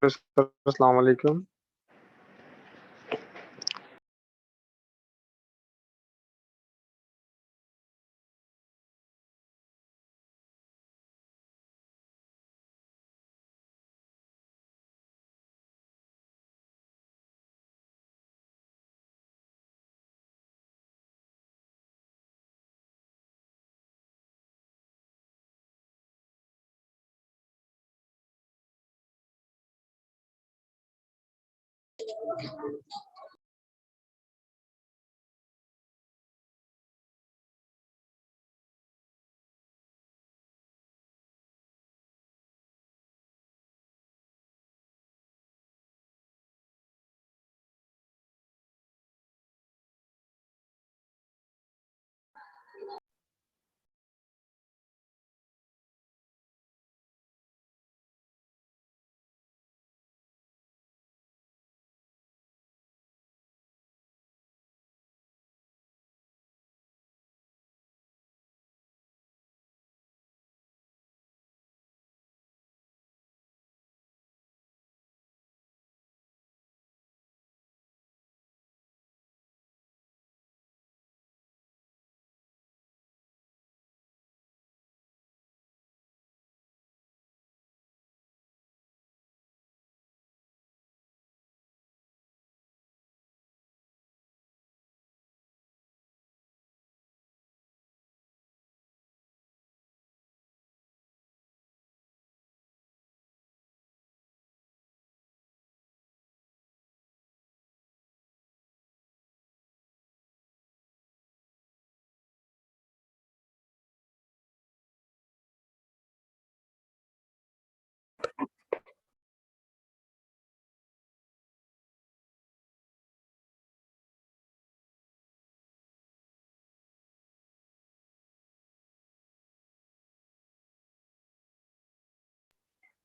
अस्सलाम वालेकुम।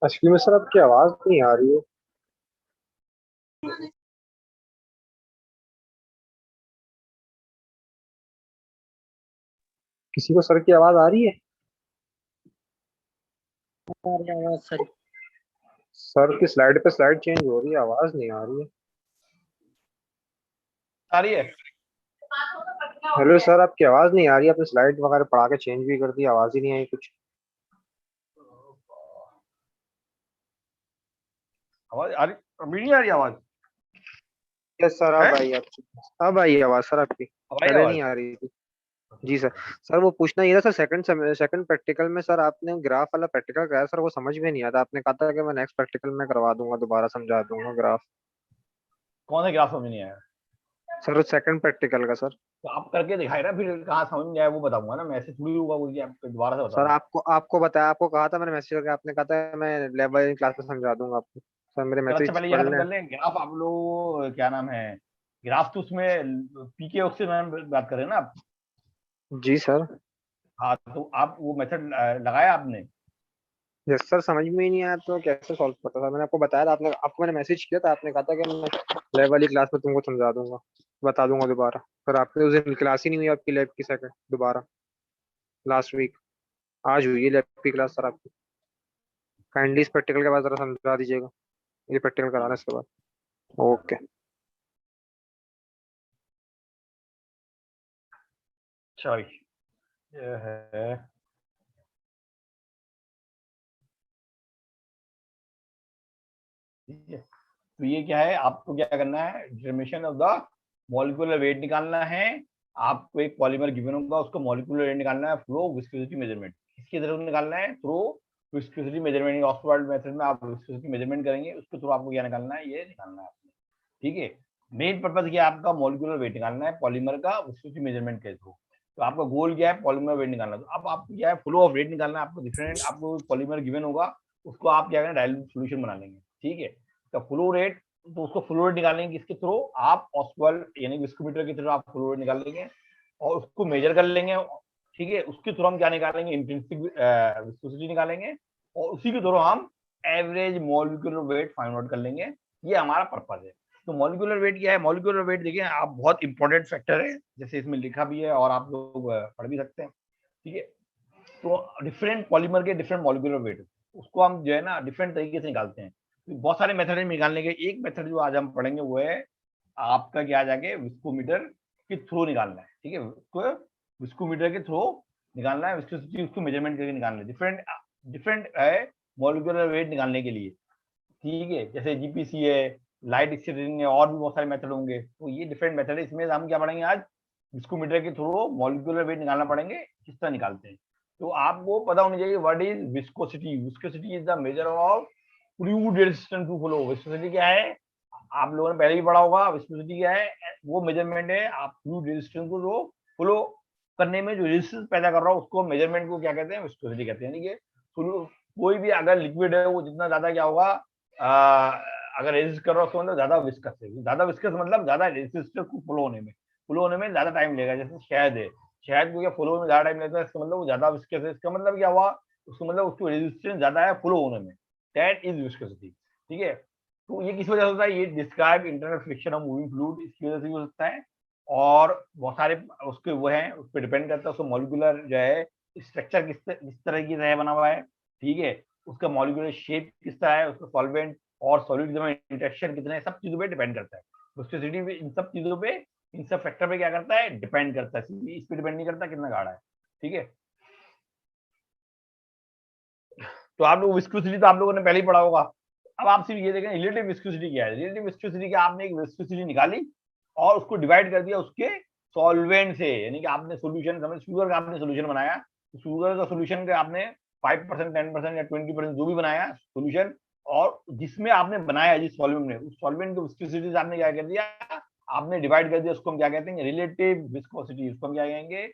एक्चुअली में सर आपकी आवाज नहीं आ रही है। किसी को सर की आवाज आ रही है? सर सर की स्लाइड पे स्लाइड चेंज हो रही है, आवाज नहीं आ रही है। आ रही है। हेलो सर, आपकी आवाज नहीं आ रही है। आपने स्लाइड वगैरह पढ़ा के चेंज भी कर दी, आवाज ही नहीं आई कुछ। आवाज आ रही, अभी नहीं आ रही आवाज यस सर, है। अब आई आवाज सर आपकी। अब आई पहले आवाज। नहीं आ रही थी। जी सर। सर वो पूछना ये था सर, सेकंड प्रैक्टिकल में सर आपने ग्राफ वाला प्रैक्टिकल कराया सर, वो समझ में नहीं आता। आपने कहा था कि मैं नेक्स्ट प्रैक्टिकल में करवा दूंगा, दोबारा समझा दूंगा ग्राफ। कौन सा ग्राफ समझ नहीं आया? सर सेकंड प्रैक्टिकल का सर। तो आप करके दिखाए ना, फिर कहाँ समझ नहीं आया वो बताऊंगा ना। मैं ऐसे थोड़ी होगा बोल के आपको दोबारा से बता सर दूं। आपको आपको बताया, आपको कहा था मैंने मैसेज करके, आपने कहा था मैं लेवल क्लास में समझा दूंगा आपको। सर मेरे चल अच्छा, मैसेज पहले ये पढ़ खत्म लें। कर लें। ग्राफ आप लोग क्या नाम है, ग्राफ तो उसमें पीके उससे मैम बात कर रहे हैं ना आप। जी सर। हाँ, तो आप वो मेथड लगाया आपने? यस सर, समझ में ही नहीं आया तो कैसे सॉल्व करता था। मैंने आपको बताया था, आपने आपको मैंने मैसेज किया था, आपने कहा था कि मैं लैब वाली क्लास में तुमको समझा दूंगा, बता दूंगा दोबारा। सर आपने उस दिन क्लास ही नहीं हुई आपकी लैब की सेकंड दोबारा, लास्ट वीक। आज हुई है लैब की क्लास सर आपकी। काइंडली इस प्रैक्टिकल के बाद जरा समझा दीजिएगा, ये प्रैक्टिकल कराना इसके बाद। ओके। अच्छा, ये है। ठीक है, तो ये क्या है, आपको क्या करना है, determination of the molecular wait निकालना है। आपको एक पॉलीमर गिवन होगा, उसको मॉलिक्यूलर वेट निकालना है थ्रू विस्कोसिटी मेजरमेंट। किसके थ्रू निकालना है? Through viscosity measurement. Oxford method में आप विस्कोसिटी मेजरमेंट करेंगे, उसके थ्रू आपको क्या निकालना है, ये निकालना है आपने। ठीक है, मेन पर्पज क्या है आपका, मॉलिक्यूलर वेट निकालना है पॉलीमर का विस्कोसिटी मेजरमेंट के थ्रू। तो आपका गोल क्या है, पॉलीमर वेट निकालना। तो अब आपको क्या है, फ्लो ऑफ रेट निकालना है आपको। डिफरेंट आपको पॉलीमर गिवन होगा, उसको आप क्या करें, डाइल्यूट सॉल्यूशन बना लेंगे। ठीक है, तो फ्लो रेट, तो उसको फ्लो रेट निकालेंगे किसके थ्रू, आप ऑस्वाल्ड यानी विस्कोमीटर के थ्रू आप फ्लो रेट निकालेंगे और उसको मेजर कर लेंगे। ठीक है, उसके थ्रू हम क्या निकालेंगे, इंट्रिंसिक विस्कोसिटी निकालेंगे और उसी के थ्रू हम average molecular weight find out कर लेंगे। ये हमारा पर्पज है। तो मॉलिक्यूलर वेट क्या है, मॉलिक्यूलर वेट देखिए आप, बहुत इंपॉर्टेंट फैक्टर है, जैसे इसमें लिखा भी है और आप लोग पढ़ भी सकते हैं। ठीक है, तो डिफरेंट पॉलीमर के डिफरेंट मॉलिक्यूलर वेट, उसको हम जो है ना डिफरेंट तरीके से निकालते हैं। बहुत सारे मेथड है निकालने के। एक मेथड जो आज हम पढ़ेंगे वो है आपका क्या जाके विस्कोमीटर के थ्रू निकालना है, ठीक है। उसको विस्कोमीटर के थ्रू निकालना है, विस्कोसिटी उसको मेजरमेंट करके निकालना है। डिफरेंट है मॉलिक्यूलर वेट निकालने के लिए, ठीक है। जैसे जीपीसी है, लाइट स्कैटरिंग है, और भी बहुत सारे मेथड होंगे। तो ये डिफरेंट मेथड है। इसमें हम क्या पढ़ेंगे आज, विस्कोमीटर के थ्रू मॉलिक्यूलर वेट निकालना पड़ेंगे, किस तरह निकालते हैं। तो आपको पता होना चाहिए what is viscosity. Viscosity is the measure of fluid resistance to flow. Viscosity क्या है, आप लोगों ने पहले भी पढ़ा होगा। विस्कोसिटी क्या है, वो मेजरमेंट है आप फ्लूइड रेजिस्टेंस को जो फ्लो करने में जो रेजिस्टेंस पैदा कर रहा हो उसको मेजरमेंट को क्या कहते हैं, विस्कोसिटी कहते हैं। यानी कि कोई भी अगर लिक्विड है वो जितना ज्यादा क्या होगा, अगर रेजिस्ट कर रहा हो उसको मतलब ज्यादा विस्कस है। ज्यादा विस्कस मतलब ज्यादा रेजिस्टेंस को फ्लो होने में ज्यादा टाइम लेगा। जैसे शहद है, शहद को क्या फ्लो में ज्यादा टाइम लगता है, इसका मतलब वो ज्यादा विस्कस है। इसका मतलब क्या हुआ, उसका मतलब उसकी रेजिस्टेंस ज्यादा है फ्लो होने में। दैट इज विस्कोसिटी, ठीक है। तो ये किस वजह से होता है, ये describe internal friction of moving fluid, इसकी वजह से भी हो सकता है। और बहुत सारे उसके वो हैं, उस पर डिपेंड करता है उसका मॉलिक्यूलर जो है स्ट्रक्चर किस तरह की तरह बना हुआ है, ठीक है। उसका मॉलिक्यूलर शेप किस तरह है, उसका सॉल्वेंट और सॉलिड में इंटरेक्शन कितने, सब चीजों पे डिपेंड करता है। विस्कोसिटी भी इन सब चीजों पे, इन सब फैक्टर पे क्या करता है, डिपेंड करता है। इस पे डिपेंड नहीं करता कितना गाढ़ा है, ठीक है। तो आप लोग विस्कोसिटी तो आप लोगों ने पहले ही पढ़ा होगा। अब आप सिर्फ ये देखें रिलेटिव विस्कोसिटी क्या है। रिलेटिव विस्कोसिटी क्या, आपने एक विस्कोसिटी निकाली और उसको डिवाइड कर दिया उसके सॉल्वेंट से। यानी कि आपने सोल्यूशन, समझ शुगर का आपने सोल्यूशन बनाया, तो शुगर का सोल्यूशन का आपने 5%, 10% या 20% जो भी बनाया सोल्यूशन, और जिसमें आपने बनाया जिस सॉल्वेंट में, उस सॉल्वेंट की विस्कोसिटी आपने क्या कर दिया, आपने डिवाइड कर दिया। उसको हम क्या कहते हैं, रिलेटिव विस्कोसिटी। उसको हम क्या कहेंगे,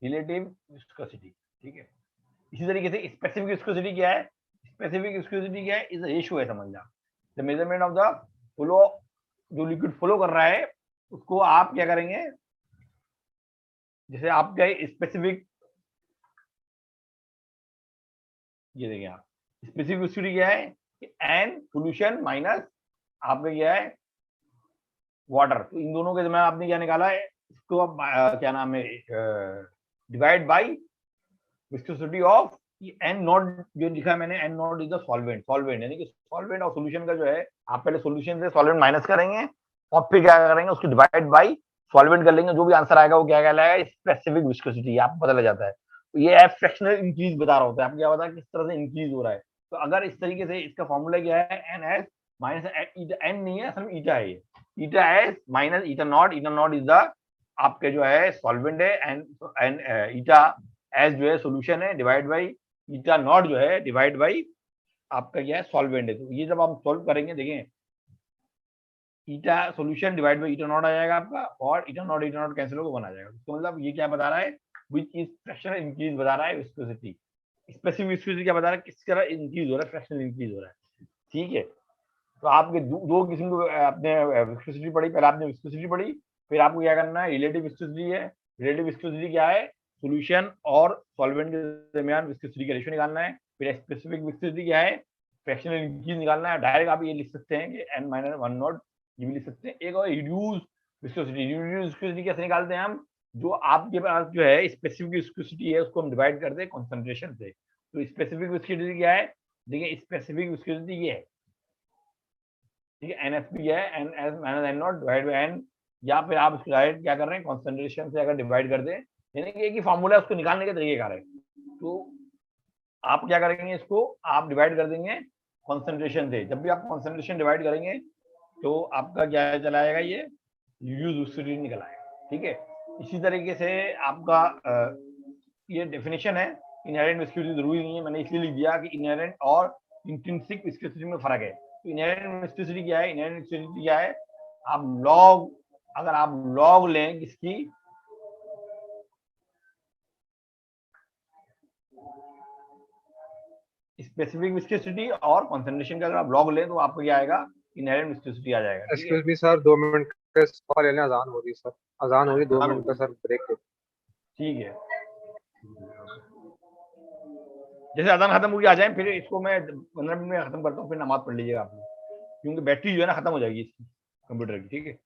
रिलेटिव विस्कोसिटी, ठीक है। इसी तरीके से स्पेसिफिक विस्कोसिटी क्या है, स्पेसिफिक विस्कोसिटी क्या है, इज रेशियो है, समझना। The measurement of the flow, जो लिक्विड फ्लो कर रहा है उसको आप क्या करेंगे, जैसे आप क्या स्पेसिफिक, ये देखिए आप स्पेसिफिक विस्कोसिटी क्या है, एन सोल्यूशन माइनस आपका क्या है वाटर। तो इन दोनों के दरमियान आपने क्या निकाला है, इसको अब क्या नाम है, divide by viscosity of N naught, जो लिखा है मैंने, N naught is the solvent. Solvent यानी कि सॉल्वेंट और सॉल्यूशन का जो है, आप पहले सॉल्यूशन से सॉल्वेंट माइनस करेंगे और फिर क्या करेंगे, उसको डिवाइड बाई सॉल्वेंट कर लेंगे। जो भी आंसर आएगा वो क्या कहलाएगा, स्पेसिफिक विस्कोसिटी, आपको पता लग जाता है। तो ये है फ्रैक्शनल इंक्रीज बता रहा होता है, आपको क्या पता है किस तरह से इंक्रीज हो रहा है। तो अगर इस तरीके से, इसका फॉर्मूला क्या है, एन एस माइनस एन नहीं है, असल में ईटा है। ये eta S minus eta naught. Eta naught is the आपके जो है सॉल्वेंट है, एन ईटा एस जो है सोल्यूशन है, डिवाइड बाई ईटा नॉट जो है डिवाइड बाई आपका क्या है सॉल्वेंट है। तो ये जब आप सॉल्व करेंगे, देखें eta solution divide by eta naught आ जाएगा आपका, और ईटा नॉट कैंसिल होकर 1 आ जाएगा। तो मतलब ये क्या बता रहा है, विच इज फ्रैक्शनल इंक्रीज बता रहा है विस्कोसिटी। स्पेसिफिक विस्कोसिटी क्या बता रहा है, किस तरह इंक्रीज हो रहा है, फ्रैक्शनल इंक्रीज हो रहा है, ठीक है। तो आपके दो किस्म को आपने विस्कोसिटी पढ़ी, पहले आपने विस्कोसिटी पढ़ी, फिर आपको क्या करना है, रिलेटिव विस्कोसिटी है। रिलेटिव विस्कोसिटी क्या है, सॉल्यूशन और सॉल्वेंट के दरमियान विस्कोसिटी का रेशियो निकालना है। फिर स्पेसिफिक विस्कोसिटी क्या है, फ्रैक्शनल इंक्रीज निकालना है। डायरेक्ट आप ये लिख सकते हैं कि n माइनस 1 नॉट, ये भी लिख सकते हैं। एक और रिड्यूस विस्कोसिटी। रिड्यूस विस्कोसिटी कैसे निकालते हैं हम, जो आपके पास जो है स्पेसिफिक विस्कोसिटी है उसको हम डिवाइड करते हैं कॉन्सेंट्रेशन से। तो स्पेसिफिक विस्कोसिटी क्या है, देखिए स्पेसिफिक विस्कोसिटी ये है, ठीक है, एनएसपी है, N S minus N naught divide by N. या फिर आप इसको डायरेक्ट क्या कर रहे हैं, कॉन्सेंट्रेशन से अगर डिवाइड कर दें, यानी कि एक ही फॉर्मूला है, उसको निकालने के तरीके कार है। तो आप क्या करेंगे, इसको आप डिवाइड कर देंगे कॉन्सेंट्रेशन से। जब भी आप कॉन्सेंट्रेशन डिवाइड करेंगे तो आपका क्या चला आएगा, ये रिड्यूस विस्कोसिटी निकल आएगा, ठीक है। इसी तरीके से आपका ये डेफिनेशन है। इनहेरेंट विस्कोसिटी जरूरी नहीं है, मैंने इसलिए लिख दिया कि इनहेरेंट और इंट्रिंसिक विस्कोसिटी में फर्क है। तो इनहेरेंट विस्कोसिटी क्या है, इनहेरेंट विस्कोसिटी क्या है, आप लॉग, अगर आप लॉग लें किसकी, स्पेसिफिक विस्कोसिटी और कॉन्सेंट्रेशन का अगर आप लॉग लें तो आपको क्या आएगा, इनहेरेंट विस्कोसिटी आ जाएगा, ठीक है। एक्सक्यूज मी सर, 2 मिनट का कॉल लेने, अजान हो रही है सर, अजान हो रही है, 2 मिनट का सर ब्रेक। ठीक है, जैसे अजान खत्म होगी आ जाए, फिर इसको मैं 15 मिनट में खत्म करता हूँ, फिर नमाज पढ़ लीजिएगा आप लोग, क्योंकि बैटरी जो है ना खत्म हो जाएगी इसकी कंप्यूटर की, ठीक है।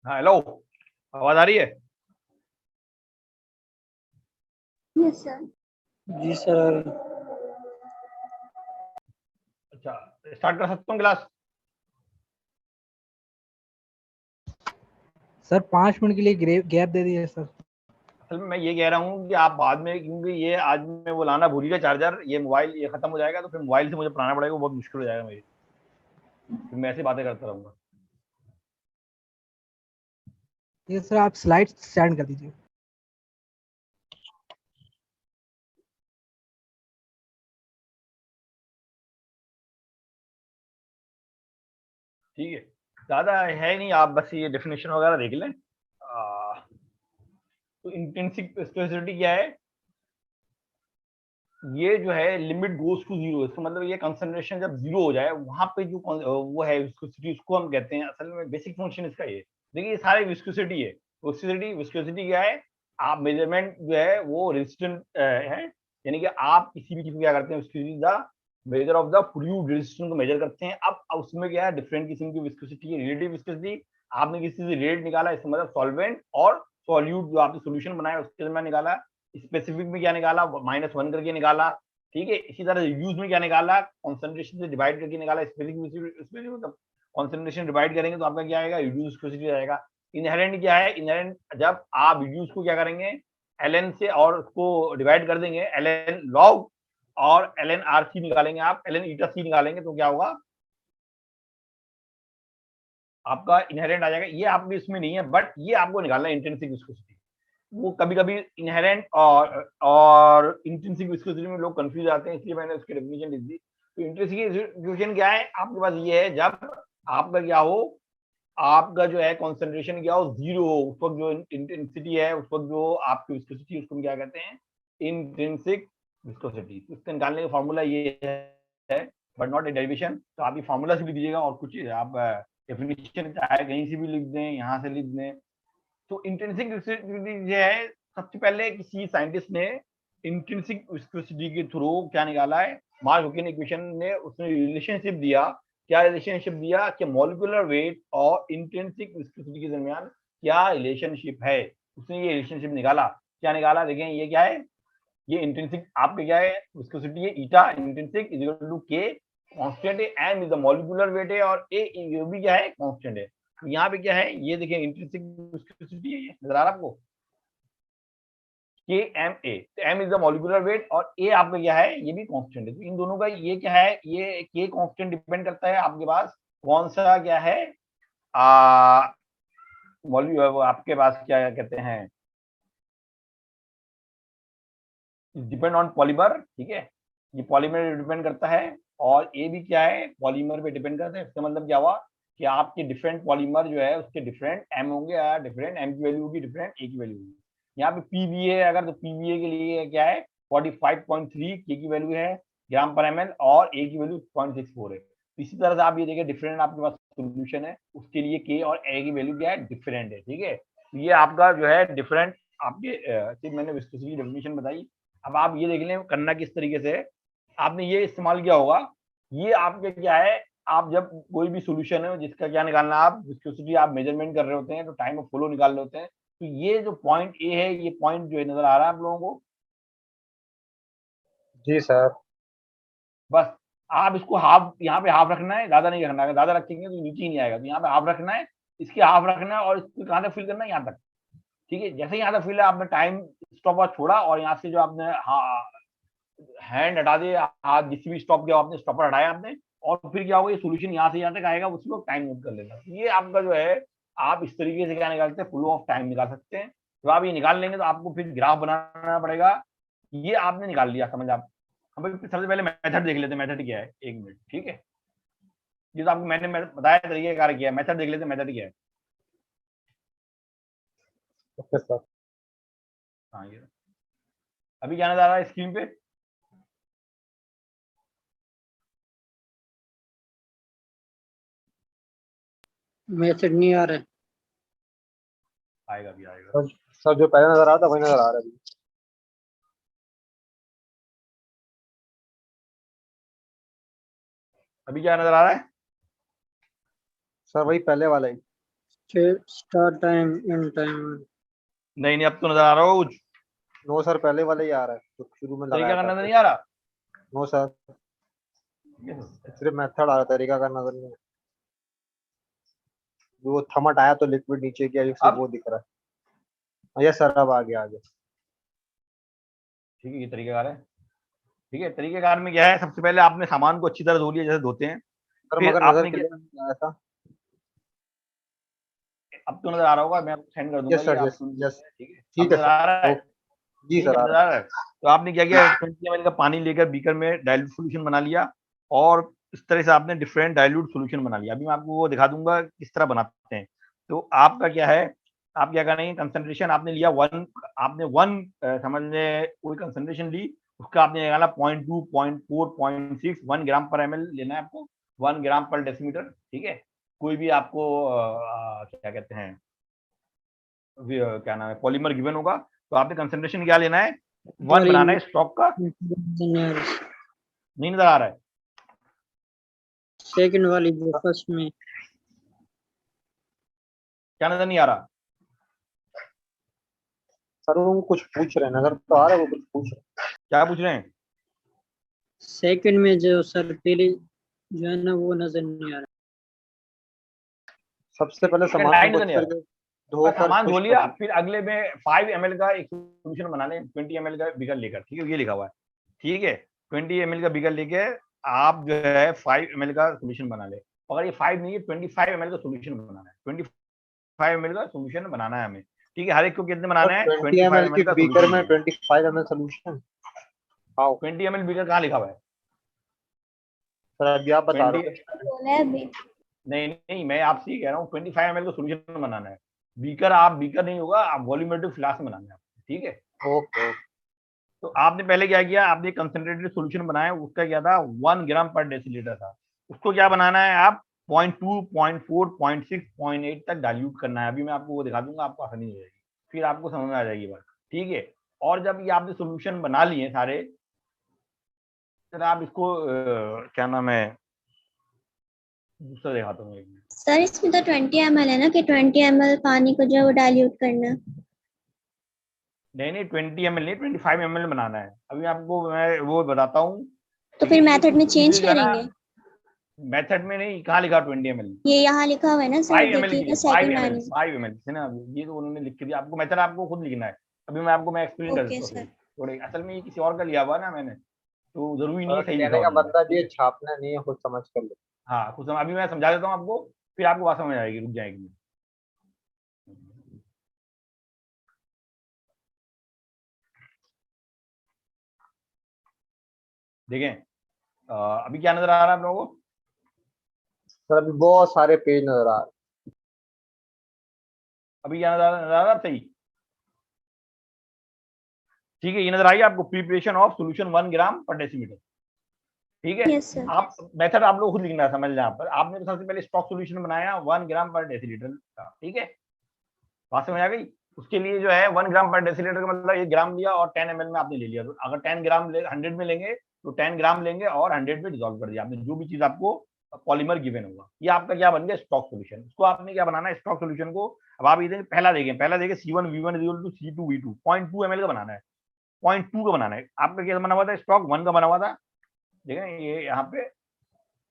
हाँ, हेलो, आवाज आ रही है? Yes sir. जी सर। अच्छा, स्टार्ट कर सकता हूँ क्लास? सर 5 मिनट के लिए गैप दे दिए सर। असल में मैं ये कह रहा हूँ कि आप बाद में, क्योंकि ये आज मैं वो लाना भूल गया चार्जर, ये मोबाइल ये खत्म हो जाएगा तो फिर मोबाइल से मुझे पढ़ाना पड़ेगा, वो बहुत मुश्किल हो जाएगा मेरी, फिर मैं ऐसी बातें करता रहूंगा। ये सर आप स्लाइड सेंड कर दीजिए। ठीक है, ज्यादा है नहीं, आप बस ये डेफिनेशन वगैरह देख लें। तो इंट्रिंसिक विस्कोसिटी क्या है? ये जो है लिमिट गोज टू जीरो, इसका मतलब ये कंसंट्रेशन जब जीरो हो जाए वहां पे जो वो है विस्कोसिटी, उसको हम कहते हैं, असल में बेसिक फंक्शन इसका ये। देखिए ये सारे विस्कोसिटी है। विस्कोसिटी क्या है? आप मेजरमेंट जो है वो रेजिस्टेंट है, यानी कि आप किसी भी चीज को क्या करते हैं, viscosity the measure of the fluid resistance को मेजर करते हैं। अब उसमें क्या है, डिफरेंट किस्म की विस्कोसिटी है। रिलेटिव विस्कोसिटी, आपने किसी से रेट निकाला, इसका मतलब सॉल्वेंट और सॉल्यूट जो आपने सोल्यूशन बनाया उसके दरमियान निकाला। स्पेसिफिक में क्या निकाला, -1 करके निकाला। ठीक है, इसी तरह रिड्यूस में क्या निकाला, कॉन्सेंट्रेशन से डिवाइड करके निकाला। स्पेसिफिक मतलब कॉन्सेंट्रेशन डिवाइड करेंगे तो आपका क्या आएगा, रिड्यूस विस्कोसिटी आएगा। इनहेरेंट क्या है, इनहेरेंट जब आप रिड्यूस को क्या करेंगे, ln से और उसको डिवाइड कर देंगे, ln log और ln rc निकालेंगे, आप ln ईटा c निकालेंगे तो क्या होगा, आपका इनहेरेंट आ जाएगा। ये आपके इसमें नहीं है, बट ये आपको निकालना है इंट्रिंसिक विस्कोसिटी। वो कभी-कभी इनहेरेंट और इंट्रिंसिक विस्कोसिटी में लोग कंफ्यूज आते हैं, इसलिए मैंने उसकी डेफिनेशन लिख दी। तो इंट्रिंसिक विस्कोसिटी क्या है, आपके पास ये है, जब आपका क्या हो, आपका जो है कॉन्सेंट्रेशन क्या हो, 0 हो। उस वक्त जो इंटेंसिटी है, उस वक्त जो आपकी विस्कोसिटी, उसको हम क्या कहते हैं, इंट्रिंसिक विस्कोसिटी। इसको निकालने का फॉर्मूला ये है, बट नॉट ए डेरिवेशन। तो आप ये फॉर्मूला से भी दीजिएगा, और कुछ आप डेफिनेशन चाहे कहीं से भी लिख दें, यहाँ से लिख दें। तो इंट्रिंसिक विस्कोसिटी जो है, सबसे पहले किसी साइंटिस्ट ने इंट्रिंसिक विस्कोसिटी के थ्रू क्या निकाला है, मार्कोवियन इक्वेशन ने उसने रिलेशनशिप दिया। क्या रिलेशनशिप दिया कि मॉलिक्यूलर वेट और इंट्रिंसिक विस्कोसिटी के दरमियान क्या रिलेशनशिप है, उसने ये रिलेशनशिप निकाला। क्या निकाला, देखें ये क्या है, ये इंट्रिंसिक आपके क्या है, विस्कोसिटी है eta intrinsic is equal to K, constant है, M is the molecular weight है, और ए ये भी क्या है, कांस्टेंट है। यहाँ पे क्या है, ये देखें इंट्रिंसिक विस्कोसिटी है, ये नजर आ रहा है आपको, K M A, M is the molecular weight और ए आपका क्या है, ये भी कांस्टेंट है। तो इन दोनों का ये क्या है, ये के कांस्टेंट डिपेंड करता है आपके पास कौन सा क्या है, आपके पास क्या कहते हैं, डिपेंड ऑन पॉलीमर, ठीक है, ये पॉलीमर डिपेंड करता है, और ये भी क्या है, पॉलीमर पे डिपेंड करता है। इसका मतलब क्या हुआ कि आपके डिफरेंट पॉलीमर जो है उसके डिफरेंट एम होंगे, या डिफरेंट एम की वैल्यू होगी, डिफरेंट ए की वैल्यू होगी। यहाँ पे पीवीए अगर, तो पीवीए के लिए क्या है, 45.3 के की वैल्यू है ग्राम पर एमएल, और ए की वैल्यू 0.64 है। इसी तरह से आप ये देखिए, डिफरेंट आपके पास सोल्यूशन है, उसके लिए के और ए की वैल्यू क्या है, डिफरेंट है, ठीक है। ये आपका जो है डिफरेंट आपके, मैंने विस्कोसिटी की डेफिनेशन बताई। अब आप ये देख लें करना किस तरीके से, आपने ये इस्तेमाल किया होगा, ये आपके क्या है, आप जब कोई भी सॉल्यूशन है जिसका क्या निकालना, आप विस्कोसिटी आप मेजरमेंट कर रहे होते हैं, तो टाइम ऑफ फ्लो निकाल रहे होते हैं, तो ये जो पॉइंट ए है, ये पॉइंट जो है नजर आ रहा है आप लोगों को, जी सर। बस आप इसको हाफ, यहाँ पे हाफ रखना है, ज्यादा नहीं रखना है, ज्यादा रखेंगे तो नीचे ही नहीं आएगा। तो यहाँ पे हाफ रखना है, इसके हाफ रखना है, और इसको कहाँ तक फिल करना है, यहाँ तक, ठीक है। जैसे यहाँ तक फिल है, आपने टाइम स्टॉप वॉच छोड़ा, और यहाँ से जो आपने हैंड हटा दिए, हाथ जिस भी स्टॉप किया आपने, स्टॉपर हटाया आपने, और फिर क्या होगा, ये सॉल्यूशन यहाँ से यहाँ तक आएगा, उसको टाइम नोट कर लेना। ये आपका जो है, आप इस तरीके से क्या निकालते हैं, फ्लो ऑफ टाइम निकाल सकते हैं। तो आप ये निकाल लेंगे, तो आपको फिर ग्राफ बनाना पड़ेगा। ये आपने निकाल लिया, समझ आप। हम सबसे पहले मेथड देख लेते हैं, मेथड क्या है, 1 मिनट, ठीक है। ये तो आपको मैंने बताया तरीके कार किया है, मेथड देख लेते हैं, मेथड क्या है। Okay sir. हाँ, ये अभी क्या नजर आ रहा है स्क्रीन पे, मेथड नहीं आ रहा है। आएगा भी आएगा। सर जो पहले नजर आ रहा था वही नजर आ रहा है अभी। अभी क्या नजर आ रहा है, सर वही पहले वाला ही। Start time, end time. नहीं नहीं, अब तो नजर आ रहा हो कुछ, नो सर, पहले वाला ही आ रहा है तो शुरू में तरीका लगाया करना था। नहीं आ रहा। नो सर, सिर्फ मेथड आ रहा, तरीका का नजर नहीं। वो थमट आया तो लिक्विड नीचे गया, सिर्फ अब वो दिख रहा है। यस सर, अब आ गया आगे। ठीक है, ये तरीकेकार है, ठीक है। तरीकेकार में क्या है, सबसे पहले आपने सामान को अच्छी तरह धो लिया, जैसे धोते हैं। सर फिर मगर नजर आपने क्लियर नहीं आया था। अब तो नजर आ रहा होगा, मैं आपको सेंड कर दूंगा, यस ये सर, आप यस सुन यस। ठीक है, ठीक अब है नजर आ रहा है, सर। जी ठीक सर, है, आ नजर रहा आ रहा है। तो आपने क्या किया, 20 ml का पानी लेकर बीकर में डाइल्यूट सोल्यूशन बना लिया, और इस तरह से आपने डिफरेंट डाइल्यूट सोल्यूशन बना लिया। अभी मैं आपको वो दिखा दूंगा किस तरह बनाते हैं। तो आपका क्या है, आप क्या करेंगे, कंसंट्रेशन आपने लिया 1, आपने 1 समझ लें कोई कंसंट्रेशन ली, उसका आपने निकाला 0.2, 0.4, 0.6, 1 ग्राम पर एमएल लेना है आपको, 1 ग्राम पर डेसीमीटर, ठीक है। कोई भी आपको क्या कहते हैं, क्या नाम है, पॉलीमर गिवन होगा, तो आपने कंसंट्रेशन क्या लेना है, 1 बनाना है स्टॉक का। नहीं नजर आ रहा है, सेकंड वाली जो फर्स्ट में, क्या नजर नहीं आ रहा, सर वो कुछ पूछ रहे हैं, नजर तो आ रहा है, वो कुछ पूछ रहे हैं। क्या पूछ रहे हैं। सेकंड में जो सर पहले जो है ना, वो नजर नहीं आ रहा। सबसे पहले सामान लाइन को नजर नहीं अच्छे आ रहा, से धोकर सामान धो खुश लिया, कर। फिर अगले में 5 ml का एक सोल्यूशन बना लें, 20 ml का बीकर लेकर, ठीक है, ये लिखा हुआ है, ठीक है। 20 ml का बीकर लेके आप जो है 5 ml का सोल्यूशन बना ले, अगर ये 5 नहीं है, 25 ml का सोल्यूशन बनाना है, 25 ml का सोल्यूशन बनाना है हमें, ठीक है। हर एक को कितने बनाना है, 20 25 ml की ml का बीकर में सोल्यूशन। 25 ml solution. हाँ 20 ml बीकर कहाँ लिखा हुआ है, सर, अभी आप बता रहे 20 थे। बोला है अभी। नहीं नहीं, मैं आपसे ये कह रहा हूँ 25 ml का सोल्यूशन बनाना है। बीकर नहीं होगा, आप वॉल्यूमेट्रिक फ्लास्क बनाना है आपको, ठीक है। ओके। तो आपने पहले क्या किया, आपने कंसंट्रेटेड सॉल्यूशन बनाया, उसका क्या था 1 ग्राम पर डेसीलीटर था। उसको क्या बनाना है, आप 0.2, 0.4, 0.6, 0.8 तक डाइल्यूट करना है। अभी मैं आपको वो दिखा दूंगा, आपको आसानी हो जाएगी, फिर आपको समझ में आ जाएगी बात, ठीक है। और जब ये आपने सॉल्यूशन बना लिए सारे, फिर आप इसको क्या नाम है, दूसरा दिखाता हूँ एक मिनट। सर इसमें तो 20 ml है ना, कि 20 ml पानी को जो है वो डाइल्यूट करना। नहीं नहीं, 20 ml नहीं, 25 ml बनाना है। अभी आपको मैं वो बताता हूँ। तो फिर मेथड में चेंज जो है ना, करेंगे। मेथड में नहीं, कहाँ लिखा 20 ml? ये यहाँ लिखा हुआ है ना सर, 5 ml के देखिएगा लिए, 5 सेकंड ml, लाइन में। 5 ml है ना, ये तो उन्होंने लिख के दिया आपको, मेथड आपको खुद लिखना है। अभी मैं आपको एक्सप्लेन कर ओके देता हूँ फिर सर। थोड़े, असल में ये किसी और का लिया हुआ ना मैंने, तो जरूरी नहीं है और सही लिखा कहने हो का मैंने, मतलब ठीक ये है। छापना नहीं है, खुद समझ कर लो। हाँ कुछ अभी मैं समझा देता हूँ आपको, फिर आपको बात समझ आएगी, रुक जाएगी। देखें, अभी क्या नजर आ रहा है आप लोगों को? सर अभी बहुत सारे पेज नजर आ रहे अभी क्या नजर आ रहा है सही? ठीक है, ये नजर आई आपको, प्रिपरेशन ऑफ सोल्यूशन 1 ग्राम पर डेसीमीटर, ठीक है। Yes sir. आप मेथड आप लोग खुद लिखना है, समझ लें। यहाँ पर आपने तो सबसे पहले स्टॉक सोल्यूशन बनाया 1 ग्राम पर डेसीलीटर का, ठीक है, बात समझ आ गई। उसके लिए जो है 1 ग्राम पर डेसीलीटर का मतलब 1 ग्राम लिया और 10 ml में आपने ले लिया। तो अगर 10 ग्राम 100 में लेंगे तो 10 ग्राम लेंगे और 100 में डिजोल्व कर दिया आपने, जो भी चीज आपको पॉलीमर गिवन होगा। ये आपका क्या बन गया, स्टॉक सोल्यूशन। इसको आपने क्या बनाना है, स्टॉक सोल्यूशन को। अब आप ये पहला देखें C1V1 C2V2 0.2 ml का बनाना है, 0.2 का बनाना है। आपका क्या बना हुआ था, स्टॉक 1 का बना हुआ था, देखें ये यहाँ पे,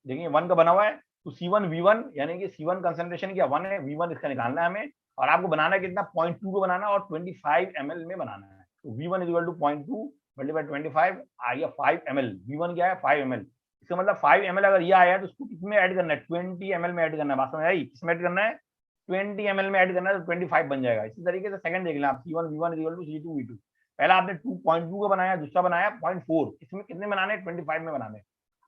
देखिए 1 का बना हुआ है। तो C1V1 यानी कि C1 कंसंट्रेशन क्या 1 है, V1 इसका निकालना है हमें, और आपको बनाना है कितना 0.2 को बनाना है और 25 ml में बनाना है। तो V1 इक्वल टू 0.2 मल्टीप्लाई 25 आ गया 5 ml। V1 क्या है 5 ml, इसका मतलब 5 ml अगर ये आया है तो उसको किसमें ऐड करना है, 20 ml में ऐड करना है। बात समझ आई, किसमें ऐड करना है, 20 ml में ऐड करना है, तो 25 बन जाएगा। इसी तरीके से सेकंड देख लें आप, C1V1 इक्वल टू C2V2। पहला आपने 2.2 का बनाया, दूसरा बनाया 0.4, इसमें कितने बनाने, 25 में बनाने।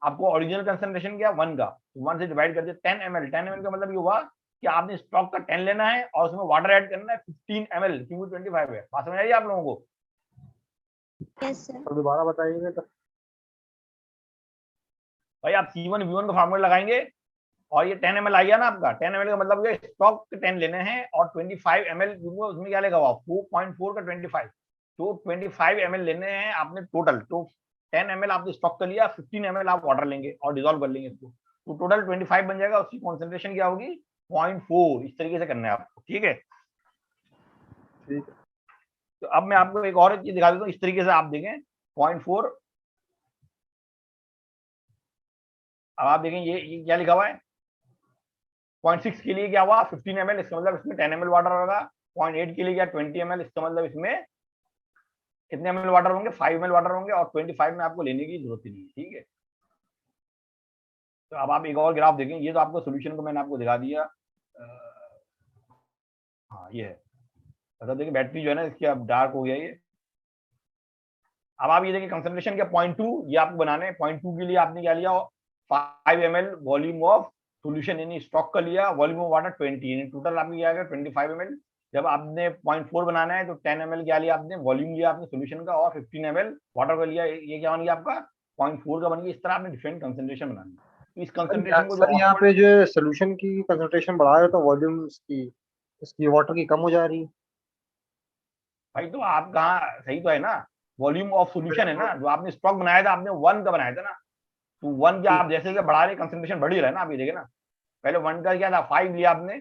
आपको ओरिजिनल कंसंट्रेशन क्या 1 का, तो 1 से डिवाइड कर दिया 10 ml। 10 ml का मतलब ये हुआ कि आपने स्टॉक का 10 लेना है और उसमें वाटर ऐड करना है 15 ml, क्योंकि 25 है। बात समझ आई आप लोगों को? Yes sir. तो दोबारा बताइएगा तो। भाई आप C1V1 का फार्मूला लगाएंगे और ये 10 ml आ गया ना आपका, 10 ml का मतलब ये स्टॉक के 10 लेने हैं और 25 ml, उसमें क्या लेगा 4.4 का 25, तो 25 ml लेने हैं आपने टोटल। तो 10 ml आपने स्टॉक कर लिया, 15 ml आप वाटर लेंगे और डिजोल्व कर लेंगे इसको, तो टोटल 25 बन जाएगा। उसकी कॉन्सेंट्रेशन क्या होगी 0.4। इस तरीके से करना है आपको, ठीक है। ठीक है। तो अब मैं आपको एक और चीज दिखा देता हूँ, इस तरीके से आप देखें 0.4। अब आप देखें ये क्या लिखा हुआ है, 0.6 के लिए क्या हुआ 15 ml, इसका मतलब इसमें 10 ml वाटर होगा। 0.8 के लिए क्या 20 ml, इसका मतलब इसमें कितने ml वाटर होंगे, 5 ml वाटर होंगे, और 25 में आपको लेने की जरूरत ही नहीं है, ठीक है। तो अब आप एक और ग्राफ देखें, ये तो आपको सोल्यूशन को मैंने आपको दिखा दिया। हाँ ये है, मतलब देखिए बैटरी जो है ना इसकी अब डार्क हो गया ये। अब आप ये देखिए कंसंट्रेशन क्या 0.2, ये आपको बनाने हैं। 0.2 के लिए आपने क्या लिया 5 ml वॉल्यूम ऑफ सोल्यूशन, यानी स्टॉक का लिया, वॉल्यूम ऑफ वाटर 20, यानी टोटल आपने क्या गया 25 ml। जब आपने 0.4 बनाना है तो 10 ml क्या लिया आपने, वॉल्यूम लिया आपने सोल्यूशन का, और 15 ml वाटर का लिया। ये क्या बन गया आपका 0.4 का बन गया। इस तरह आपने डिफरेंट कंसंट्रेशन बनानी है। तो इस कंसंट्रेशन को जो सर यहाँ पे जो सोल्यूशन की कंसंट्रेशन बढ़ा रहे हो तो वॉल्यूम इसकी वाटर की कम हो जा रही है। भाई, तो आप कहाँ सही तो है ना, वॉल्यूम ऑफ सोल्यूशन है ना, जो आपने स्टॉक बनाया था आपने 1 का बनाया था ना, तो 1 क्या आप जैसे कि बढ़ा रहे कंसंट्रेशन बढ़ ही रहा है ना। आप ये देखे ना, पहले 1 का क्या था 5 लिया आपने,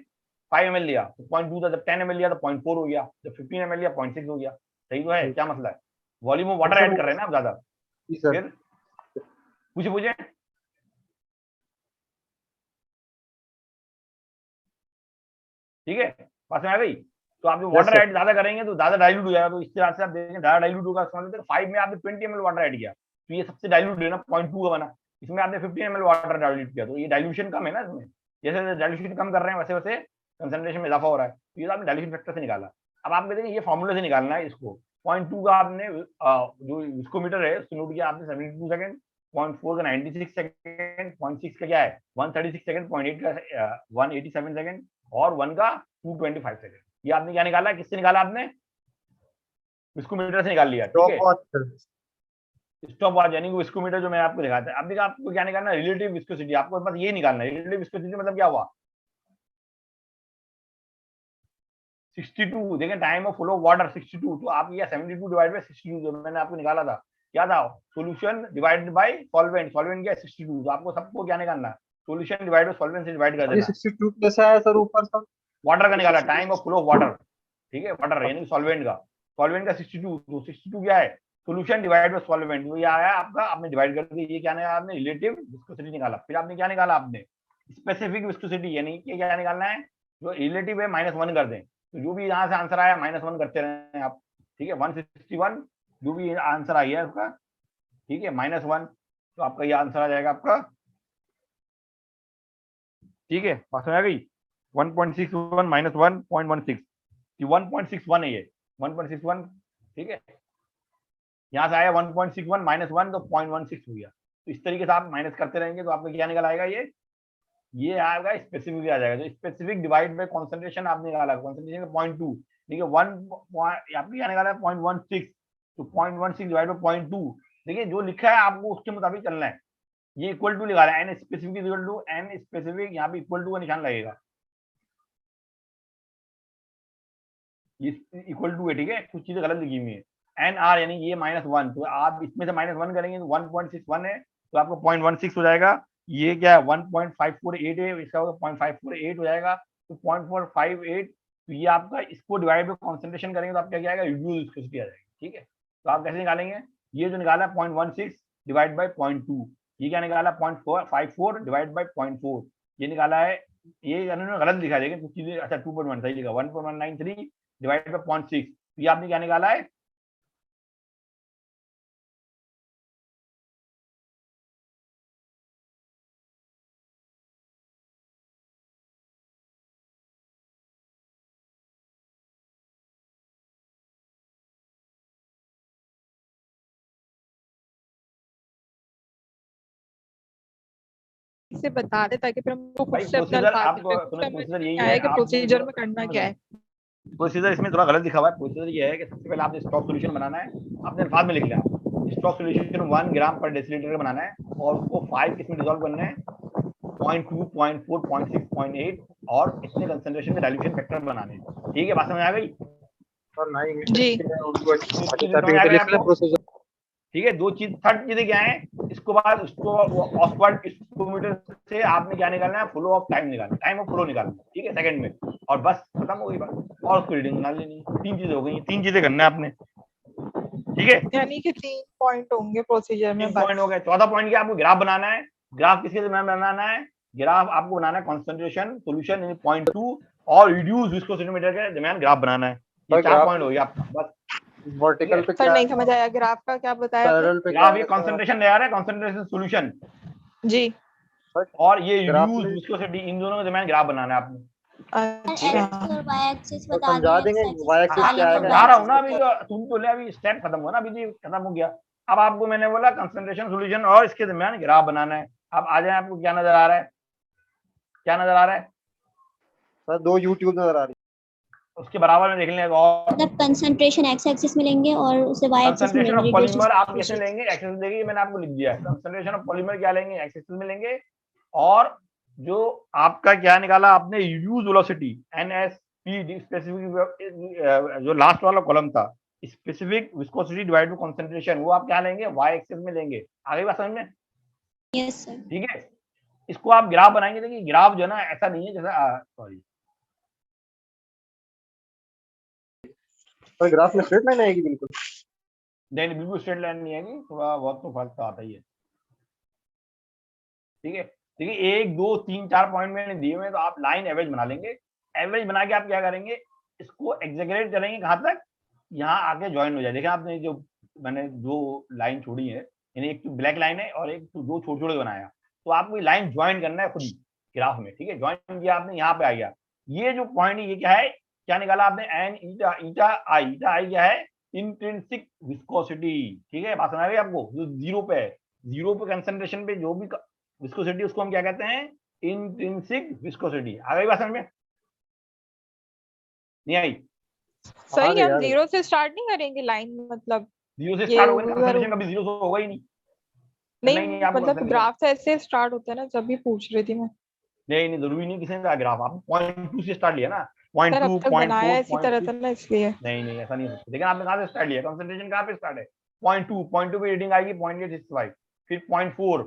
5 ml लिया तो 0.2 था, जब 10 ml लिया तो 0.4 हो गया, जब 15 ml लिया 0.6 हो गया। सही तो है, क्या मसला है, volume of water sir add कर रहे हैं ना आप ज्यादा। जी सर। फिर पूछे पूछे, ठीक है, बात में आ गई। तो आप जो यस वाटर सर। ऐड ज्यादा करेंगे तो ज्यादा डाइल्यूट हो जाएगा। तो इस तरह से आप देखेंगे ज्यादा डाइल्यूट होगा, समझ 5 में आपने 20 ml वाटर ऐड किया, तो ये सबसे डाइल्यूट है ना, 0.2 का बना। इसमें आपने 15 ml वाटर डाइल्यूट किया, तो ये डाइल्यूशन कम है ना इसमें। जैसे जैसे डाइल्यूशन कम कर रहे हैं वैसे वैसे कंसंट्रेशन में इजाफा हो रहा है। तो ये तो आपने डाइल्यूशन फैक्टर से निकाला। अब आप देखेंगे ये फॉर्मूले से निकालना है इसको। 0.2 का आपने जो विस्कोमीटर है उसको नोट किया आपने 72 सेकंड, 0.4 का 96 सेकंड, 0.6 का क्या है 136 सेकंड, 0.8 का 187 सेकंड और 1 का 225 सेकंड। ये आपने क्या निकाला, किससे निकाला आपने, विस्कोमीटर से निकाल लिया, ठीक है। स्टॉप वॉच यानी कि विस्कोमीटर जो मैं आपको दिखाया था। अब देखिए आपको क्या निकालना है, रिलेटिव विस्कोसिटी, आपको बस ये निकालना है। रिलेटिव विस्कोसिटी मतलब क्या हुआ, 62, देखें time of flow of water 62, तो आप ये 72 डिवाइड बाय 62 जो मैंने आपको निकाला था, क्या था, solution divided by solvent, solvent क्या है 62, तो आपको सबको क्या निकालना है, सॉल्यूशन डिवाइड बाय सॉल्वेंट से डिवाइड कर देना। 62 कैसे आया सर ऊपर सब? वाटर का निकाला, time of flow of water, ठीक है, वाटर यानी सॉल्वेंट का 62, तो 62 क्या है, सॉल्यूशन डिवाइड बाय सॉल्वेंट, वो ये आया आपका, आपने डिवाइड कर दिया, ये क्या निकाला आपने, रिलेटिव विस्कोसिटी निकाला। फिर आपने क्या निकाला, आपने स्पेसिफिक विस्कोसिटी यानी कि क्या निकालना है, जो रिलेटिव है -1 कर दें, तो जो भी यहाँ से आंसर आया -1 करते रहे आप, ठीक है। 161 जो भी आंसर आई है उसका, ठीक है, -1, तो आपका ये आंसर आ जाएगा आपका, ठीक है, बात समझ आ गई। 1.61 -1 0.16, 1.61 है ये, 1.61, ठीक है। यहाँ से आया 1.61 -1 तो 0.16 हो गया। तो इस तरीके से आप माइनस करते रहेंगे तो आपका क्या निकल आएगा, ये आएगा स्पेसिफिक आ जाएगा। तो स्पेसिफिक डिवाइड बाय कंसंट्रेशन आपने निकाला, कंसंट्रेशन का 0.2, देखिए 1 आपने क्या निकाला 0.16, तो 0.16 डिवाइड बाय 0.2, देखिए जो लिखा है आपको उसके मुताबिक चलना है। ये इक्वल टू निकाला, N specific equal to N specific, यहाँ पे इक्वल टू का निशान लगेगा, ये इक्वल टू है, ठीक है, कुछ चीजें गलत लिखी हुई है। एन आर यानी ये -1, तो आप इसमें से -1 करेंगे तो 1.61 है, तो आपको 0.16 हो जाएगा। ये क्या है 1.548 है, इसका 0.548 हो जाएगा, तो 0.458, तो ये आपका इसको डिवाइड बाय कंसंट्रेशन करेंगे तो आपका क्या आएगा, रिड्यूस विस्कोसिटी आ जाएगी, ठीक है। तो आप कैसे निकालेंगे, ये जो निकाला 0.16 डिवाइड बाय 0.2, ये क्या निकाला 0.454 डिवाइड बाय 0.4, ये निकाला है, ये इन्होंने गलत लिखा है, लेकिन कुछ चीजें अच्छा 2.1 सही लिखा, 1.193 डिवाइड बाय 0.6, ये आपने क्या निकाला है, से बता दे ताकि फिर हमको खुद भाई से अपना प्रोसीजर अल्फाज आपको समझ प्रोसीजर में यही नहीं है, आया कि आप प्रोसीजर में करना क्या है। प्रोसीजर इसमें थोड़ा गलत लिखा हुआ है। प्रोसीजर ये है कि सबसे पहले आपने स्टॉक सॉल्यूशन बनाना है, अपने अल्फाज में लिख लिया, स्टॉक सॉल्यूशन 1 ग्राम पर डेसीलीटर बनाना है और उसको 5 किस में डिसॉल्व करना है, 0.2 0.4 0.6 0.8 और इतने कंसंट्रेशन में डाइल्यूशन फैक्टर बनाने हैं, ठीक है, बात समझ आ गई। और ना इंग्लिश जी। अच्छी है उनको समझ आ टाइपिंग पे गया लिख ले आपको? प्रोसीजर। ठीक है, दो चीज, थर्ड चीजें क्या है, इसको बाद उसको ऑस्वर्ड स्पीडोमीटर से आपने क्या निकालना है, फ्लो ऑफ टाइम निकालना, टाइम ऑफ फ्लो निकालना, ठीक है, सेकंड में, और बस खत्म हो गई बात, और उसको रीडिंग निकाल लेनी। 3 चीजें हो गई, 3 चीजें करना है आपने, ठीक है, यानी कि 3 पॉइंट होंगे प्रोसीजर में 3 पॉइंट हो गए। चौथा पॉइंट क्या, आपको ग्राफ बनाना है। ग्राफ किसके दरमियान बनाना है, ग्राफ आपको बनाना है कंसंट्रेशन सॉल्यूशन यानी 0.2 और रिड्यूस विस्कोसिटी के दरमियान ग्राफ बनाना है। ये 4 पॉइंट हो गया आपका, बस वर्टिकल पे सर क्या नहीं है, समझ आया, ग्राफ का क्या बताया आपने? पैरेलल पे क्या ग्राफ ये है सर? कंसंट्रेशन ले आ रहा है, कंसंट्रेशन सॉल्यूशन, जी। और ये ग्राफ रिड्यूस में विस्कोसिटी, इन दोनों के दरमियान ग्राफ बनाना है आपने। अच्छा। एक्स और वाई एक्सिस तो बता समझा दें, देंगे एक्स y एक्सिस एक्सिस क्या निकालेंगे, आएगा, समझा रहा हूँ ना, x अभी तो तुम तो ले, अभी स्टेप खत्म हुआ ना, अभी तो खत्म हो गया। अब आपको मैंने बोला कंसंट्रेशन सॉल्यूशन और इसके दरमियान ग्राफ बनाना है। अब आ जाए, आपको क्या नजर आ रहा है, क्या नजर आ रहा है, सर 2 यूट्यूब नजर आ रही उसके बराबर में देख लेंगे। और मतलब कंसंट्रेशन एक्स एक्सिस में लेंगे और उसे वाई एक्सिस में कंसंट्रेशन लेंगे, ऑफ रिड्यूस पॉलीमर आप कैसे लेंगे, एक्सेस देखिए मैंने आपको लिख दिया है, कंसंट्रेशन ऑफ पॉलीमर क्या लेंगे, एक्सेस में लेंगे, और जो आपका क्या निकाला आपने, रिड्यूस वेलोसिटी NSP स्पेसिफिक, जो लास्ट वाला कॉलम था, specific viscosity divide by concentration, वो आप क्या लेंगे, वाई एक्सेस में लेंगे। आगे बात समझ में, यस सर। ठीक है। इसको आप ग्राफ बनाएंगे, देखिए ग्राफ जो है ना ऐसा नहीं है जैसा, सॉरी, है। ग्राफ में स्ट्रेट लाइन आएगी बिल्कुल। नहीं बिल्कुल स्ट्रेट लाइन नहीं आएगी, थोड़ा बहुत तो फर्क तो आता ही है, ठीक है। देखिए 1 2 3 4 पॉइंट मैंने दिए हुए हैं, तो आप लाइन एवरेज बना लेंगे। एवरेज बना के आप क्या करेंगे, इसको एग्जेगरेट करेंगे कहाँ तक, यहाँ आके ज्वाइन हो जाए। देखिए आपने जो मैंने जो लाइन छोड़ी है, यानी एक तो ब्लैक लाइन है और एक तो 2 छोटे छोटे बनाया, तो आपको ये लाइन ज्वाइन करना है खुद ही ग्राफ में, ठीक है। ज्वाइन किया आपने, यहाँ पे आ गया, ये जो पॉइंट ये क्या है, क्या निकाला आपने, एन ईटा ईटा आई क्या है, इंट्रिंसिक विस्कोसिटी, ठीक है, बात समझ आ गई आपको, जो 0 पे है, जीरो पे कंसंट्रेशन पे जो भी विस्कोसिटी उसको हम क्या कहते हैं, इंट्रिंसिक विस्कोसिटी। आ गई बात समझ में? नहीं आई? सही गई, है, हम आ गई। जीरो से स्टार्ट नहीं करेंगे लाइन, मतलब जीरो से ये स्टार्ट होगा, उधर कंसंट्रेशन कभी जीरो से होगा ही नहीं। नहीं, नहीं आपको मतलब concentration- ग्राफ से ऐसे स्टार्ट होता है ना, जब भी पूछ रही थी मैं। नहीं जरूरी नहीं किसी ने ग्राफ, आप 0.2 से स्टार्ट लिया ना, सर 0.2 अब तक बनाया 0.4 इसी तरह 0.6। था ना, इसलिए। नहीं ऐसा नहीं हो सकता। लेकिन आपने कहाँ से स्टार्ट लिया, कंसंट्रेशन कहाँ पे स्टार्ट है? 0.2 पे रीडिंग आएगी 0.865, फिर 0.4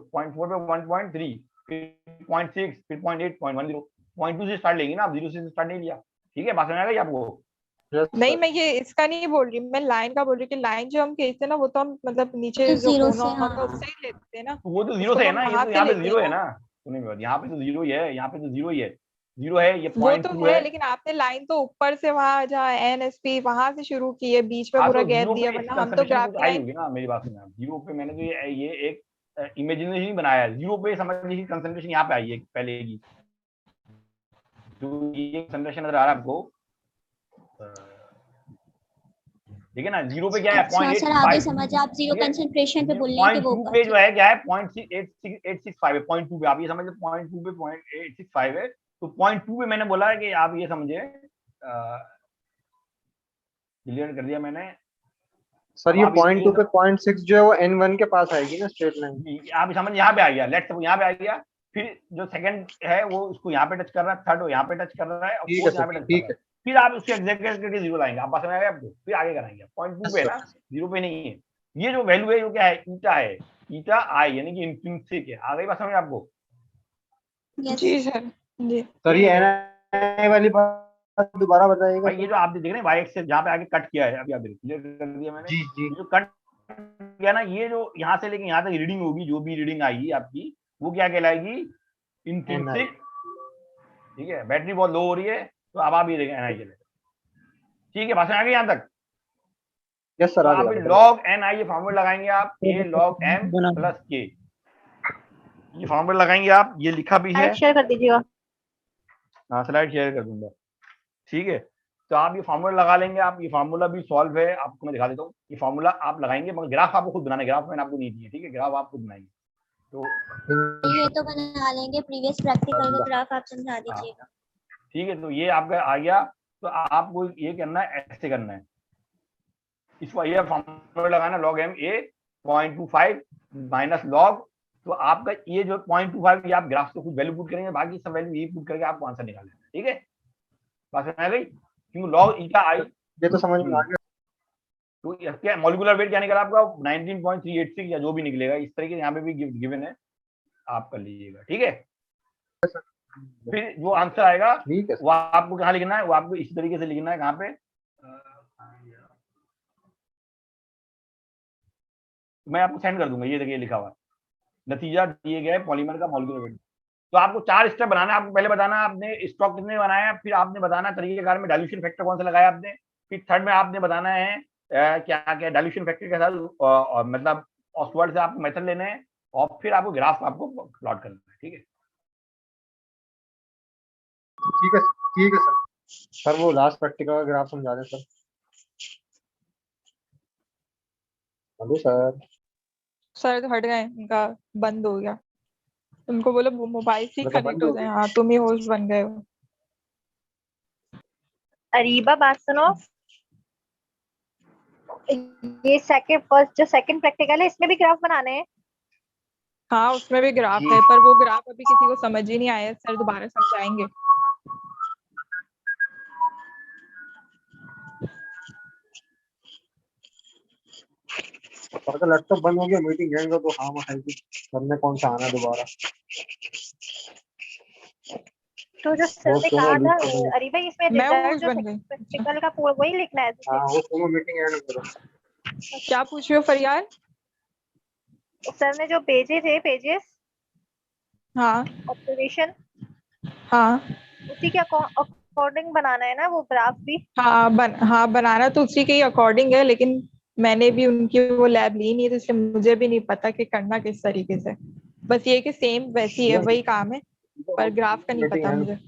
पे 1.3, फिर 0.6, फिर 0.8, 0.10। 0.2 से स्टार्ट लेंगी ना आप, जीरो से स्टार्ट नहीं लिया। ठीक है, बात समझ आ गई आपको? यस नहीं, सर। मैं ये इसका नहीं बोल रही, मैं लाइन का बोल रही कि लाइन जो हम खींचते हैं ना, वो तो हम मतलब नीचे तो जो जीरो कोना से, होता है हाँ। उससे ही लेते हैं ना। तो वो तो जीरो उसको से तो है हम ना, ये वहां तो से यहाँ पे लेते जीरो हैं है ना। ना। सुनिए मेरी बात, यहाँ पे तो जीरो ही है, यहाँ पे तो जीरो ही है। जीरो है, ये वो तो 0.2 है, है। लेकिन आपने लाइन तो ऊपर से वहां जहाँ NSP वहां से शुरू की है, बीच में हाँ पूरा तो गैप जीरो दिया, पे वरना हम तो कंसंट्रेशन ग्राफ कुछ की आई लाइन। होगी ना, मेरी बात सुनिए आप। जीरो पे मैंने तो ये एक इमेजिनरी बनाया है। जीरो पे समझ लीजिए कंसंट्रेशन यहाँ पे आई है पहले की, जो ये कंसंट्रेशन नजर आ रहा है आपको, ठीक है ना। जीरो पे क्या है, अच्छा सर, आगे 0.865। समझ, आप जीरो ठीक है, कंसंट्रेशन पे बोल रहे हैं कि पॉइंट वो टू ऊपर, पे जो ठीक है है। क्या है, 0.865 है। 0.2 पे आप ये समझ, 0.2 पे 0.865 है। तो 0.2 पे मैंने बोला है कि आप ये समझे, क्लियर कर दिया मैंने। सर अब ये आप 0.2 पे 0.6 जो है वो N1 के पास आएगी ना, स्ट्रेट लाइन। आप समझ, यहाँ पे आ गया, लेट्स यहाँ पे आ गया। फिर जो सेकंड है वो उसको यहाँ पे टच कर रहा है, थर्ड यहाँ पे टच कर रहा है, और ठीक है फोर्थ सर, यहाँ पे टच कर ठीक रहा है। है। फिर आप उसके एग्जैक्ट करके जीरो लाएंगे। आप बात समझ आ गया आपको? फिर आगे कराएंगे। 0.2 यस पे है सर। ना, जीरो पे नहीं है। ये जो वैल्यू है वो क्या है, ईटा है। ईटा आई यानी कि इंट्रिंसिक है। आ गई बात समझ आपको? यस। जी सर, जी। सर ये NI वाली बात दोबारा बताइएगा भाई ये सर। जो आप देख रहे हैं वाई एक्सेस जहाँ पे आगे कट किया है, अभी आप क्लियर कर दिया मैंने। जी जी। ये जो कट किया ना, ये जो यहाँ से लेके यहाँ तक रीडिंग होगी, जो भी रीडिंग आएगी आपकी, वो क्या कहलाएगी, NI। इंट्रिंसिक। ठीक है, बैटरी बहुत लो हो रही है, तो अब आप ये देखें NI चले। ठीक है, भाषण आ गई यहाँ तक? यस तो सर, आ आप गया बताइए। लॉग NI ये फॉर्मूला लगाएंगे आप, A log M बना प्लस K, ये फॉर्मूला लगाएंगे आप। ये लिखा भी है, शेयर कर दीजिएगा। हाँ स्लाइड शेयर कर दूंगा। ठीक है, तो आप ये फार्मूला लगा लेंगे। आप ये फार्मूला भी सॉल्व है, आपको मैं दिखा देता हूँ। ये फार्मूला आप लगाएंगे, मगर ग्राफ आपको खुद बनाना है। ग्राफ मैंने आपको नहीं दिए, ठीक है, ग्राफ आप खुद बनाएंगे। तो ये तो बना लेंगे, प्रीवियस प्रैक्टिकल का ग्राफ आप समझा दीजिएगा। ठीक है, तो ये आपका आ गया। तो आपको ये करना है, ऐसे करना है। इसको ये फॉर्मूला लगाना, log M A 0.25 minus log। तो आपका ये जो 0.25, ये आप ग्राफ से खुद वैल्यू पुट करेंगे, बाकी सब वैल्यू ये पुट करके आपको आंसर निकाल लेना है। ठीक है, बात समझ आ गई? क्योंकि log ईटा आई, ये तो समझ में आ गया। तो क्या मॉलिक्यूलर वेट क्या निकला आपका, 19.386 या जो भी निकलेगा, इस तरीके से यहाँ पे भी गिवन है, आप कर लीजिएगा। ठीक है, फिर जो आंसर आएगा ठीक है वो आपको कहाँ लिखना है, वो आपको इसी तरीके से लिखना है। कहाँ पे, मैं आपको सेंड कर दूंगा। ये देखिए लिखा हुआ नतीजा दिए गए पॉलीमर का मॉलिक्यूलर वेट। तो आपको 4 स्टेप बनाना है। आपको पहले बताना आपने स्टॉक कितने बनाया, फिर आपने बताना तरीकेकार में डाइल्यूशन फैक्टर कौन सा लगाया आपने, फिर थर्ड में आपने बताना है क्या क्या डाइल्यूशन फैक्टर के साथ मतलब ऑक्सफोर्ड से आपको मेथड लेने हैं, और फिर आपको ग्राफ आपको प्लॉट करना है। ठीक है, ठीक है ठीक है सर। सर वो लास्ट प्रैक्टिकल का ग्राफ समझा दें सर। Hello sir. सर तो हट गए, उनका बंद हो गया। उनको बोलो वो मोबाइल से मतलब कनेक्ट बंद हो हो जाए। गई। हाँ, तुम ही होस्ट बन गए हो। अरीबा बात सुनो, ये सेकंड फर्स्ट जो सेकंड प्रैक्टिकल है इसमें भी ग्राफ बनाने हैं। हाँ, उसमें भी ग्राफ है, पर वो ग्राफ अभी किसी को समझ ही नहीं आया। सर दोबारा समझाएंगे। सर का लैपटॉप बंद हो गया, मीटिंग एंड हो तो हाँ बताइए सर ने कौन सा आना है दोबारा। तो जो सर बहुत ने सोना कहा था लूट कर। अरीबा, इसमें मैं रिजल्ट होस्ट जो बन गई। सेकंड प्रैक्टिकल का पूरा वही लिखना है। हाँ वो सोना मीटिंग एंड करो। क्या पूछ रहे हो फरियाद? सर ने जो भेजे थे पेजेस हाँ ऑब्जर्वेशन, हाँ उसी के अकॉर्डिंग बनाना है ना वो ग्राफ भी। हाँ, बनाना तो उसी के ही अकॉर्डिंग है, लेकिन मैंने भी उनकी वो लैब ली नहीं, तो इसलिए मुझे भी नहीं पता कि करना किस तरीके से। बस ये कि सेम वैसी है, वही काम है, पर ग्राफ का नहीं मीटिंग पता एंड मुझे।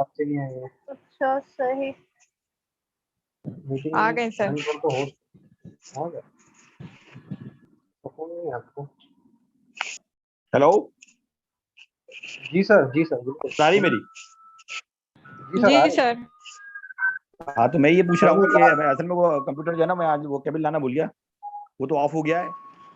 आपसे नहीं आएगा। अच्छा सही। मीटिंग आ गए सर। एंड कर तो हो गया। तो फोन नहीं है आपको। हेलो, जी सर बिल्कुल सारी मेरी। जी सर जी सर। हाँ तो मैं ये पूछ सर, रहा हूँ वो कि असल में वो कंप्यूटर जो है ना, मैं आज वो केबल लाना भूल गया, वो तो ऑफ हो गया है।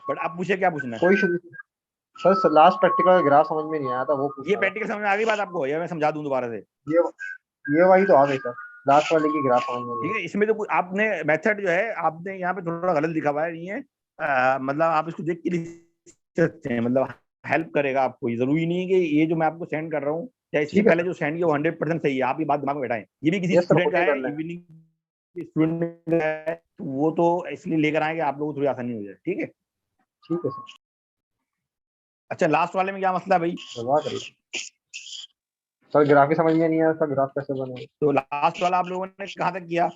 बट आप पूछे क्या पूछना है? कोई इशू नहीं सर लास्ट प्रैक्टिकल ग्राफ समझ में नहीं आया था वो पूछ ये रहा था। प्रैक्टिकल समझ में आ गई बात आपको, या मैं समझा दूं दोबारा से? ये वाली तो आ गई सर, लास्ट वाले की ग्राफ समझ में नहीं ठीक आई। है, इसमें तो आपने मेथड जो है आपने यहाँ पे थोड़ा गलत लिखा हुआ है, नहीं है मतलब आप इसको देख के लिख सकते हैं, मतलब हेल्प करेगा आपको। ये जरूरी नहीं है कि ये जो मैं आपको सेंड कर रहा हूँ या इससे ठीक है पहले जो सेंड किया वो 100% सही है, आप ये बात दिमाग में बैठाएं। ये भी किसी यस सर, स्टूडेंट का ओके है, कर लेंगे। इवनिंग स्टूडेंट का है, तो वो तो इसलिए लेकर आएंगे आप लोगों को थोड़ी आसानी हो जाए। ठीक है, ठीक है सर, अच्छा लास्ट वाले में क्या मसला है भाई? दवा करिए सर। ग्राफ ही समझ में नहीं आया सर, ग्राफ कैसे बने? तो लास्ट वाला आप लोगों ने कहाँ तक किया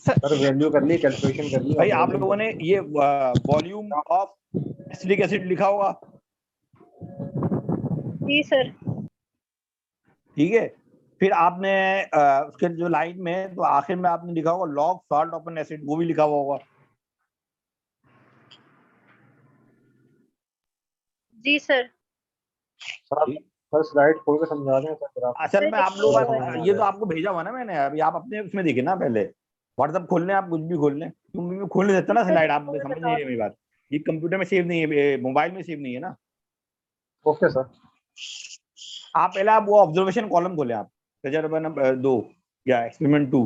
सर वैल्यू कर ली, कैलकुलेशन कर ली, भाई? आप ऑब्जर्वेशन लोगों कर ने ली। ये वॉल्यूम ऑफ एसिटिक एसिड लिखा होगा, जी सर। ठीक है। फिर आपने उसके जो लाइन में तो आखिर में आपने लिखा होगा log salt of N acid, वो भी लिखा हुआ होगा। जी सर। सर आप सर स्लाइड खोल के समझा दें सर ग्राफ। असल में आप लोग समझ में आ ये तो जाएगा। आपको भेजा हुआ ना मैंने, अभी आप अपने उसमें देखे ना, पहले व्हाट्सएप खोल लें, आप कुछ भी खोल लें, तुम भी खोल नहीं सकते ना स्लाइड, आप समझ नहीं है मेरी बात। ये कंप्यूटर में सेव नहीं है, मोबाइल में सेव नहीं है ना। Okay sir. आप पहले आप वो ऑब्जर्वेशन कॉलम खोले, आप तजर्बा नंबर 2 या एक्सपेरिमेंट 2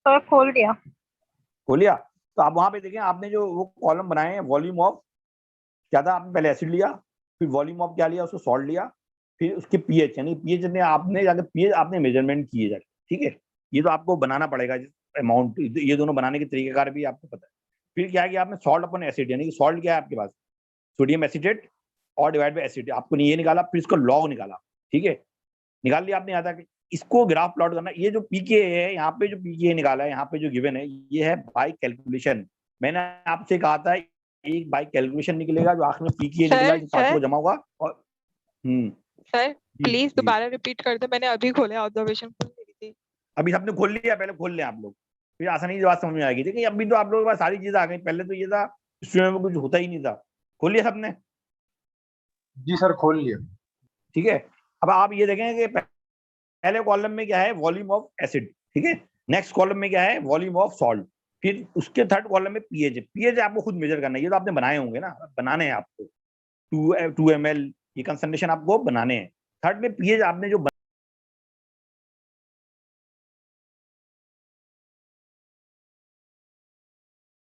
सर खोल दिया। खोलिया। तो आप वहां पे देखें, आपने जो वो कॉलम बनाए हैं, वॉल्यूम ऑफ क्या था, आपने पहले एसिड लिया, फिर वॉल्यूम ऑफ क्या लिया, उसको सॉल्ट लिया, फिर उसके पीएच, यानी पीएच ने आपने जाकर पीएच आपने मेजरमेंट किए जाके। ठीक है, ये तो आपको बनाना पड़ेगा अमाउंट, ये दोनों बनाने के तरीकेकार भी आपको पता है। फिर क्या है कि आपने सॉल्ट अपन एसिड, यानी कि सॉल्ट क्या है आपके पास, सोडियम एसिटेट और डिवाइड बाय एसिड, आपको ये निकाला, फिर इसका लॉग निकाला। ठीक है, निकाल लिया आपने। यहाँ तक इसको ग्राफ प्लॉट करना, ये जो पीके है यहाँ पे, जो पीके निकाला है यहाँ पे जो गिवन है, ये है बाय कैलकुलेशन। मैंने आपसे कहा था एक बाय कैलकुलेशन निकलेगा, जो आखिर में पीके निकला, जो पांचों को जमा होगा। और सर प्लीज जी, दोबारा रिपीट कर दो, मैंने अभी खोले, ऑब्जर्वेशन खोल ली थी। अभी सबने खोल लिया? पहले खोल लें आप लोग, फिर आसानी से बात समझ में आएगी। देखिए अभी तो आप लोगों के पास सारी चीजें आ गई, पहले तो ये था स्टूडेंट में कुछ होता ही नहीं था। खोल लिया सबने? जी सर खोल लिया। ठीक है, अब आप ये देखें कि पहले कॉलम में क्या है, वॉल्यूम ऑफ एसिड। ठीक है, नेक्स्ट कॉलम में क्या है, वॉल्यूम ऑफ सॉल्ट। फिर उसके थर्ड कॉलम में पीएच। पीएच आपको खुद मेजर करना है, ये तो आपने बनाए होंगे ना, बनाने हैं आपको 2 ml, ये कंसंट्रेशन आपको बनाने हैं। थर्ड में पीएच आपने जो